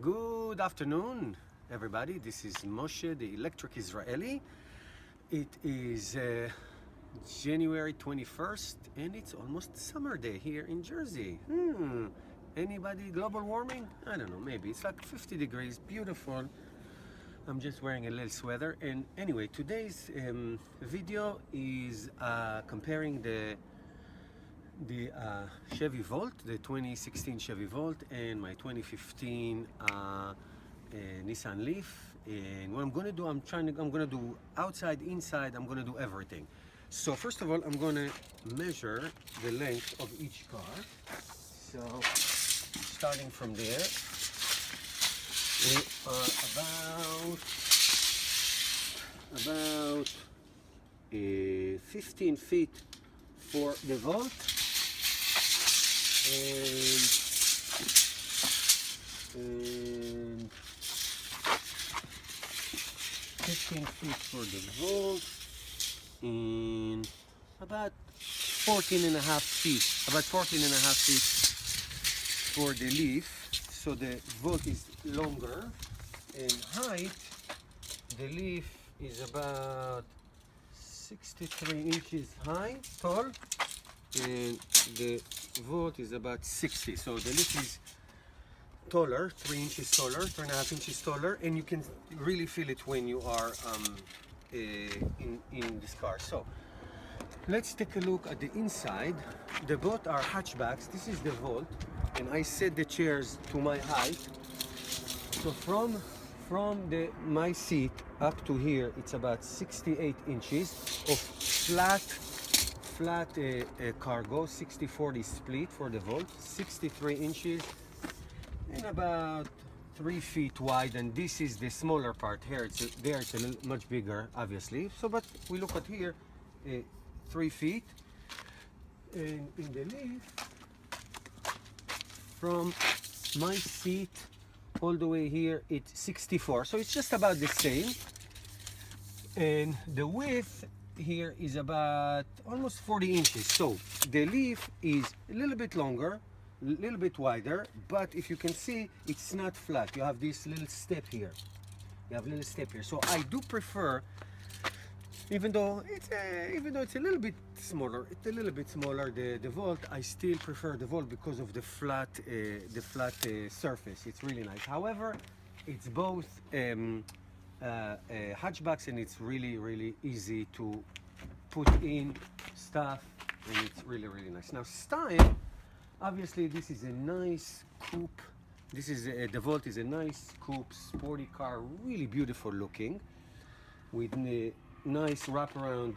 Good afternoon, everybody. This is Moshe, the Electric Israeli. It is January 21st, and it's almost summer day here in Jersey. Anybody global warming? I don't know, maybe. It's like 50 degrees, beautiful. I'm just wearing a little sweater. And anyway, today's video is comparing the Chevy Volt, the 2016 Chevy Volt, and my 2015 Nissan Leaf. And what I'm gonna do, I'm gonna do outside, inside, I'm gonna do everything. So first of all, I'm gonna measure the length of each car. So starting from there, we are about 15 feet for the Volt, and 15 feet for the Volt, and about 14 and a half feet for the Leaf. So the Volt is longer, and height, the Leaf is about 63 inches tall, and the Volt is about 60. So the Leaf is taller, 3 inches taller, 3.5 inches taller, and you can really feel it when you are in this car. So let's take a look at the inside. The both are hatchbacks. This is the Volt, and I set the chairs to my height. So from my seat up to here, it's about 68 inches of flat cargo, 60-40 split for the Volt, 63 inches, and about 3 feet wide. And this is the smaller part here. It's a little much bigger, obviously. So, but we look at here, 3 feet, and in the Leaf, from my seat all the way here, it's 64. So it's just about the same. And the width here is about almost 40 inches. So the Leaf is a little bit longer, a little bit wider, but if you can see, it's not flat. You have this little step here. So I do prefer, even though it's a little bit smaller, the Volt, I still prefer the Volt because of the flat surface. It's really nice. However, it's both hatchbacks, and it's really easy to put in stuff, and it's really nice. Now style, obviously this is a nice coupe. The Volt is a nice coupe, sporty car, really beautiful looking, with nice wraparound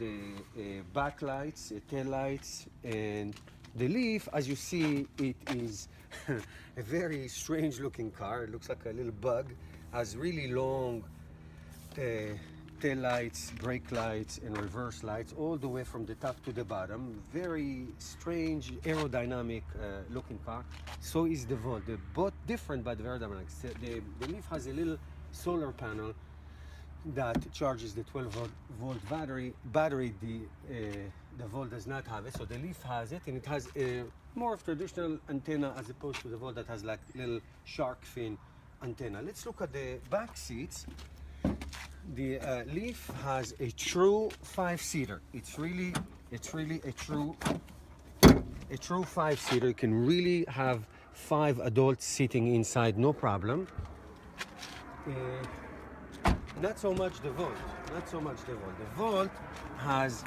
backlights, tail lights. And the Leaf, as you see, it is a very strange looking car. It looks like a little bug. Has really long tail lights, brake lights, and reverse lights all the way from the top to the bottom. Very strange aerodynamic looking car. So is the Volt. They're both different but very dynamic. The Leaf has a little solar panel that charges the 12-volt battery. The Volt does not have it, so the Leaf has it, and it has a more of traditional antenna as opposed to the Volt that has like little shark fin antenna. Let's look at the back seats. The Leaf has a true 5-seater. It's really a true 5-seater. You can really have 5 adults sitting inside, no problem. Not so much the Volt. The Volt has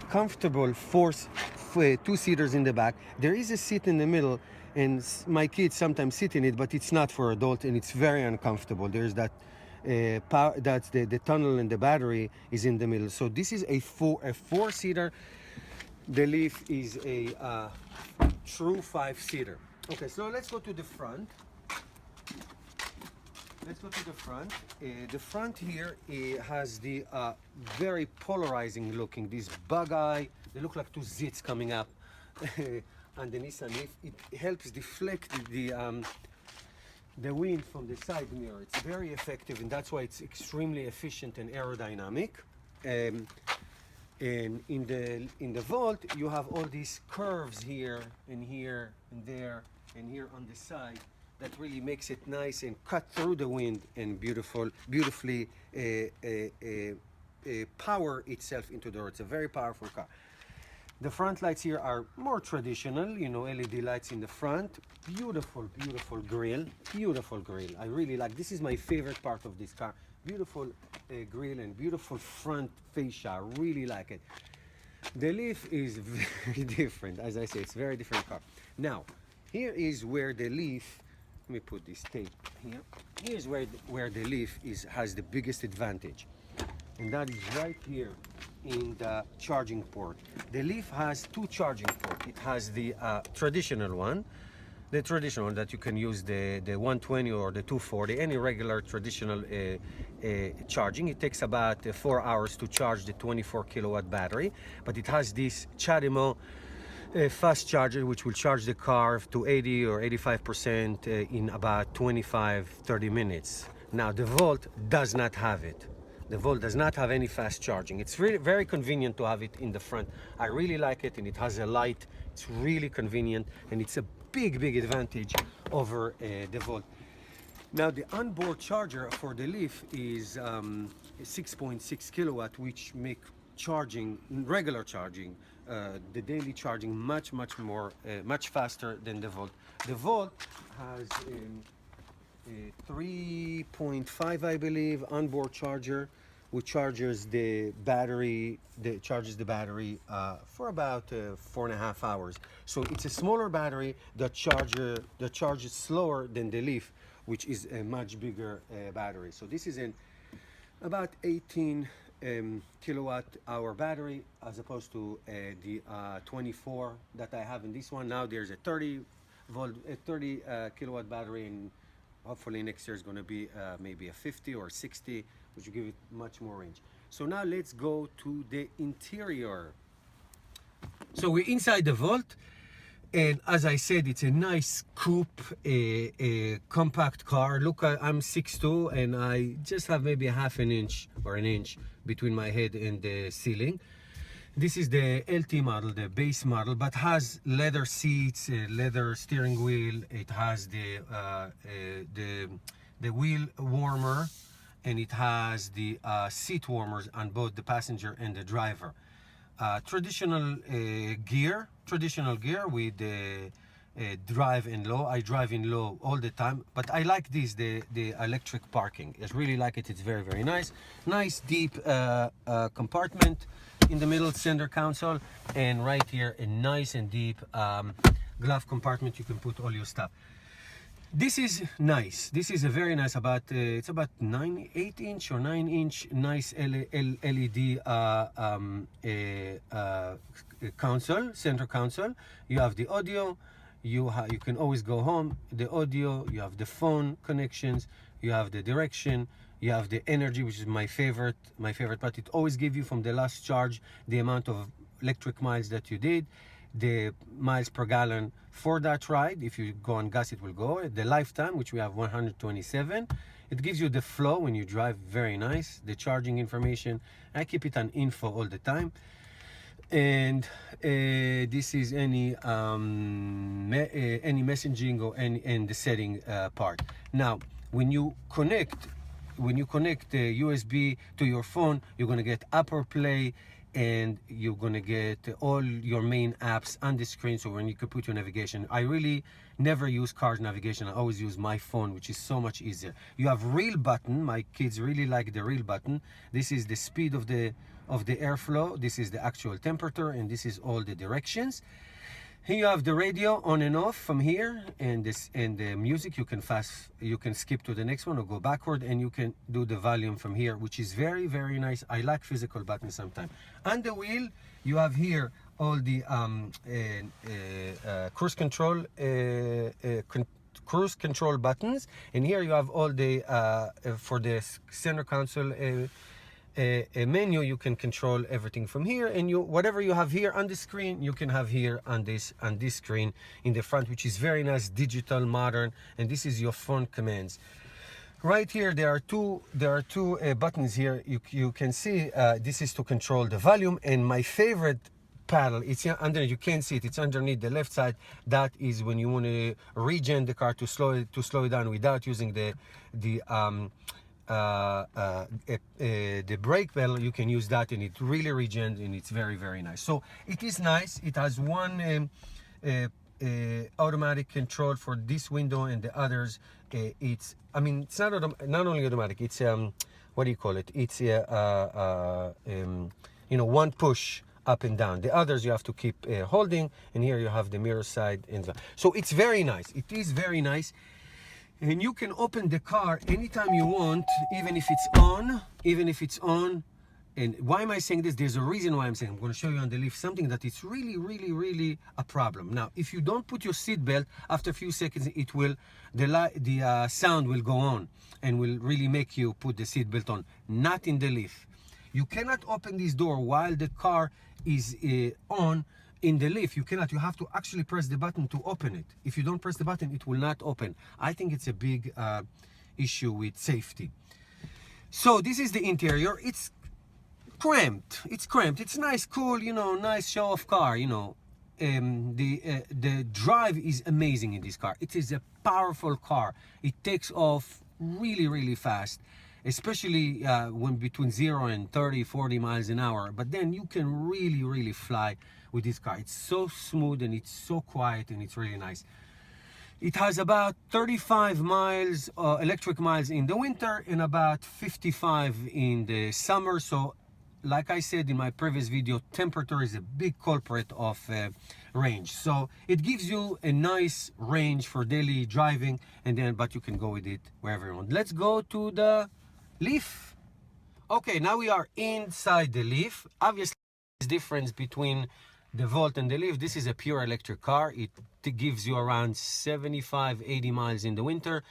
comfortable 2-seaters in the back. There is a seat in the middle, and my kids sometimes sit in it, but it's not for adult, and it's very uncomfortable. There's that power, that's the tunnel, and the battery is in the middle. So this is a 4-seater. The Leaf is a true 5-seater. Okay, so let's go to the front. The front here has the very polarizing looking, this bug eye. They look like 2 zits coming up on the Nissan Leaf. It helps deflect the wind from the side mirror. It's very effective, and that's why it's extremely efficient and aerodynamic. And in the Volt, you have all these curves here and here and there and here on the side that really makes it nice and cut through the wind and beautifully power itself into the road. It's a very powerful car. The front lights here are more traditional, you know, LED lights in the front. Beautiful, beautiful grille. Beautiful grille. I really like, this is my favorite part of this car. Beautiful grille and beautiful front fascia. I really like it. The Leaf is very different. As I say, it's a very different car. Now, here is where the Leaf, let me put this tape here. Here's where the Leaf has the biggest advantage. And that is right here in the charging port. The Leaf has two charging ports. It has the traditional one, that you can use the 120 or the 240, any regular traditional charging. It takes about 4 hours to charge the 24 kilowatt battery, but it has this CHAdeMO fast charger which will charge the car to 80 or 85% in about 25-30 minutes. Now the Volt does not have it. The Volt does not have any fast charging. It's really very convenient to have it in the front. I really like it, and it has a light. It's really convenient, and it's a big advantage over the Volt. Now the onboard charger for the Leaf is 6.6 kilowatt, which make charging, regular charging, the daily charging much faster than the Volt. The Volt has 3.5, I believe, onboard charger, which charges the battery. Charges the battery for about 4.5 hours. So it's a smaller battery that charges slower than the Leaf, which is a much bigger battery. So this is an about 18 kilowatt hour battery, as opposed to the 24 that I have in this one. Now there's a 30 kilowatt battery, and hopefully next year is going to be maybe a 50 or 60, which will give it much more range. So now let's go to the interior. So we're inside the Volt, and as I said, it's a nice coupe, a compact car. Look, I'm 6'2", and I just have maybe a half an inch or an inch between my head and the ceiling. This is the LT model, the base model, but has leather seats, leather steering wheel. It has the wheel warmer, and it has the seat warmers on both the passenger and the driver. Traditional gear with drive in low. I drive in low all the time, but I like this, the electric parking. I really like it. It's very nice. Nice deep compartment in the middle, center console, and right here a nice and deep glove compartment. You can put all your stuff. This is nice. This is a very nice, it's about 8 inch or 9 inch nice LED console, center console. You have the audio. You can always go home. The audio. You have the phone connections. You have the direction. You have the energy, which is my favorite part. It always gives you from the last charge the amount of electric miles that you did, the miles per gallon for that ride. If you go on gas, it will go. The lifetime, which we have 127. It gives you the flow when you drive, very nice. The charging information. I keep it on info all the time. And this is any messaging or and the setting part. Now, when you connect the USB to your phone, you're going to get Apple Play, and you're going to get all your main apps on the screen, so when you can put your navigation. I really never use cars navigation. I always use my phone, which is so much easier. You have reel button. My kids really like the reel button. This is the speed of the airflow. This is the actual temperature, and this is all the directions. Here you have the radio on and off from here, and the music. You can skip to the next one or go backward, and you can do the volume from here, which is very nice. I like physical buttons sometimes. On the wheel, you have here all the cruise control buttons, and here you have all the for the center console a menu. You can control everything from here, and whatever you have here on the screen, you can have here on this screen in the front, which is very nice, digital, modern. And this is your phone commands. Right here there are two buttons here. You can see this is to control the volume, and my favorite paddle. It's underneath. You can't see it. It's underneath the left side. That is when you want to regen the car to slow it down without using the brake pedal. You can use that, and it really regens, and it's very, very nice. So it is nice. It has one automatic control for this window, and the others it's not only automatic, it's what do you call it, it's one push up and down. The others you have to keep holding, and here you have the mirror side, and so it's very nice. It is very nice, and you can open the car anytime you want, even if it's on. And why am I saying this? There's a reason why I'm saying. I'm going to show you on the Leaf something that is really, really, really a problem. Now, if you don't put your seat belt, after a few seconds, the sound will go on and will really make you put the seat belt on. Not in the Leaf. You cannot open this door while the car is on. In the Leaf, you cannot. You have to actually press the button to open it. If you don't press the button, it will not open. I think it's a big issue with safety. So this is the interior. It's cramped. It's nice, cool, nice show off car. The drive is amazing in this car. It is a powerful car. It takes off really, really fast, especially when between 0 and 30-40 miles an hour. But then you can really, really fly with this car. It's so smooth, and it's so quiet, and it's really nice. It has about 35 miles electric miles in the winter, and about 55 in the summer. So like I said in my previous video, temperature is a big culprit of range. So it gives you a nice range for daily driving, but you can go with it wherever you want. Let's go to the Leaf. Okay, now we are inside the Leaf. Obviously, there's difference between the Volt and the Leaf. This is a pure electric car. It gives you around 75-80 miles in the winter,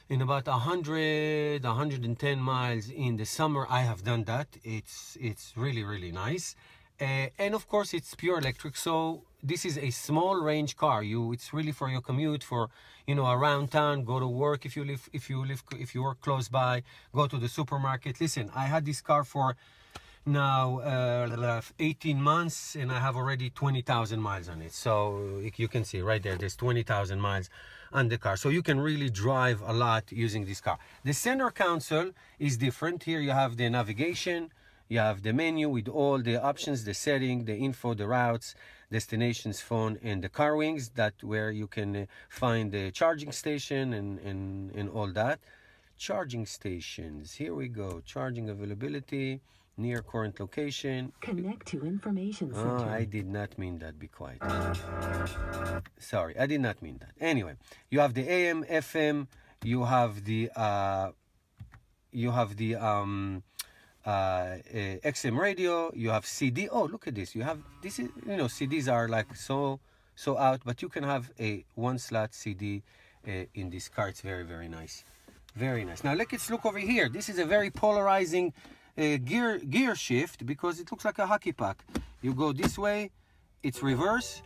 in about 110 miles in the summer. I have done that. It's really, really nice, and of course it's pure electric. So this is a small range car. It's really for your commute, for around town, go to work if you work close by, go to the supermarket. Listen, I had this car for now 18 months, and I have already 20,000 miles on it. So you can see right there's 20,000 miles on the car. So you can really drive a lot using this car. The center console is different. Here you have the navigation, you have the menu with all the options, the setting, the info, the routes, destinations, phone, and the car wings, where you can find the charging station and all that. Charging stations, here we go. Charging availability, near current location. Connect to information center. Oh, I did not mean that. Be quiet. Sorry, I did not mean that. Anyway, you have the AM, FM. You have the XM radio. You have CD. Oh, look at this. You have this. CDs are like so out, but you can have a one slot CD in this car. It's very, very nice. Very nice. Now let's look over here. This is a very polarizing gear shift, because it looks like a hockey puck. You go this way, it's reverse.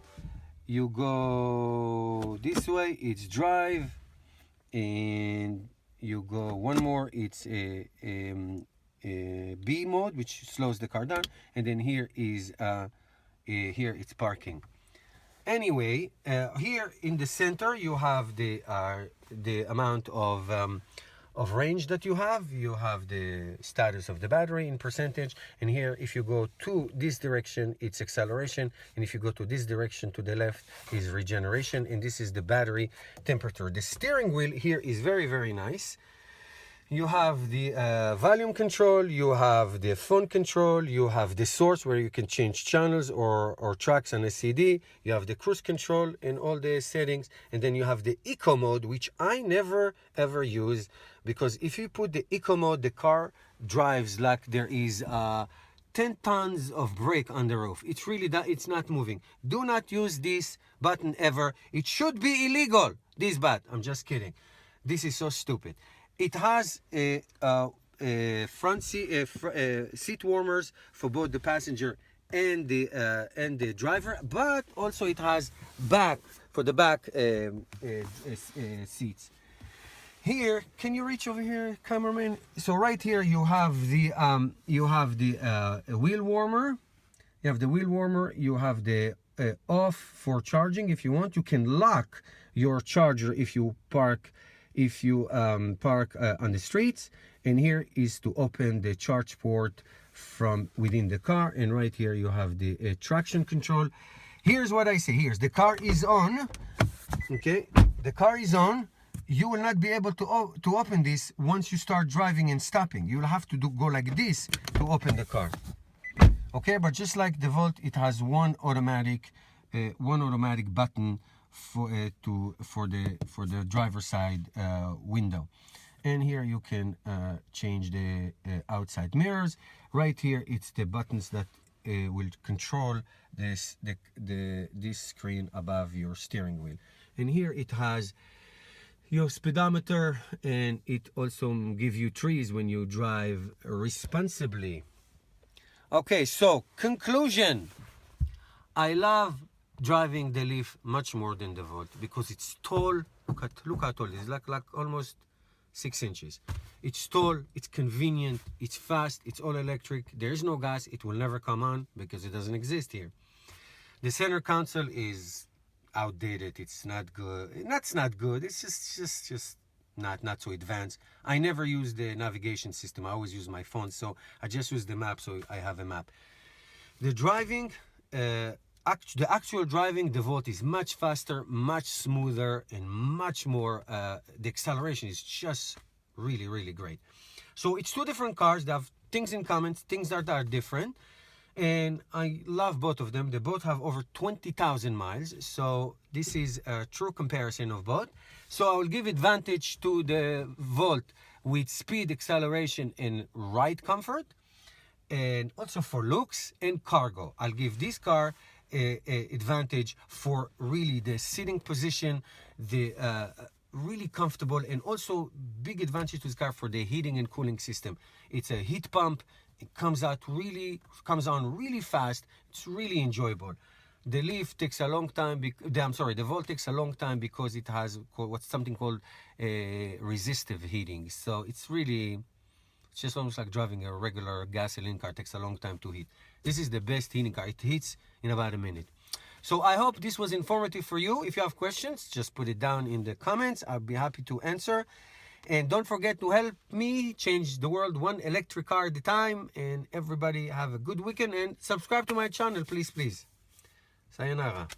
You go this way, it's drive. And you go one more, it's a B mode, which slows the car down. And then here is here it's parking. Anyway, here in the center you have the amount of range that you have. You have the status of the battery in percentage, and here if you go to this direction it's acceleration, and if you go to this direction to the left is regeneration, and this is the battery temperature. The steering wheel here is very, very nice. You have the volume control, you have the phone control, you have the source where you can change channels or tracks on a CD, you have the cruise control and all the settings, and then you have the eco mode, which I never ever use, because if you put the eco mode, the car drives like there is 10 tons of brake on the roof. It's really that it's not moving. Do not use this button ever. It should be illegal, this button. I'm just kidding. This is so stupid. It has a front seat warmers for both the passenger and the driver, but also it has back for the back seats. Here, can you reach over here, cameraman? So right here you have the wheel warmer. You have the wheel warmer. You have the off for charging if you want. You can lock your charger if you park on the streets. And here is to open the charge port from within the car. And right here you have the traction control. Here's what I say. Here's the car is on. Okay, the car is on. You will not be able to open this once you start driving and stopping. You'll have to go like this to open the car. Okay, but just like the Volt, it has one automatic button for the driver side window. And here you can change the outside mirrors. Right here, it's the buttons that will control this screen above your steering wheel. And here it has your speedometer, and it also gives you trees when you drive responsibly. Okay, so conclusion. I love driving the Leaf much more than the Volt because it's tall. Look how tall it is, like almost 6 inches. It's tall, it's convenient, it's fast, it's all electric. There is no gas. It will never come on because it doesn't exist here. The center console is outdated. It's not good. That's not good. It's just not so advanced. I never use the navigation system. I always use my phone, so I just use the map, so I have a map. The driving, the actual driving, the Volt is much faster, much smoother, and much more. The acceleration is just really great. So it's two different cars. They have things in common, things that are different. And I love both of them. They both have over 20,000 miles. So this is a true comparison of both. So I will give advantage to the Volt with speed, acceleration, and ride comfort. And also for looks and cargo. I'll give this car a advantage for really the sitting position, the really comfortable, and also big advantage to this car for the heating and cooling system. It's a heat pump. It comes on really fast. It's really enjoyable. The Leaf takes a long time. The Volt takes a long time because it has something called resistive heating. So it's just almost like driving a regular gasoline car. It takes a long time to heat. This is the best heating car. It heats in about a minute. So I hope this was informative for you. If you have questions, just put it down in the comments. I'll be happy to answer. And don't forget to help me change the world one electric car at a time. And everybody have a good weekend and subscribe to my channel, please. Sayonara.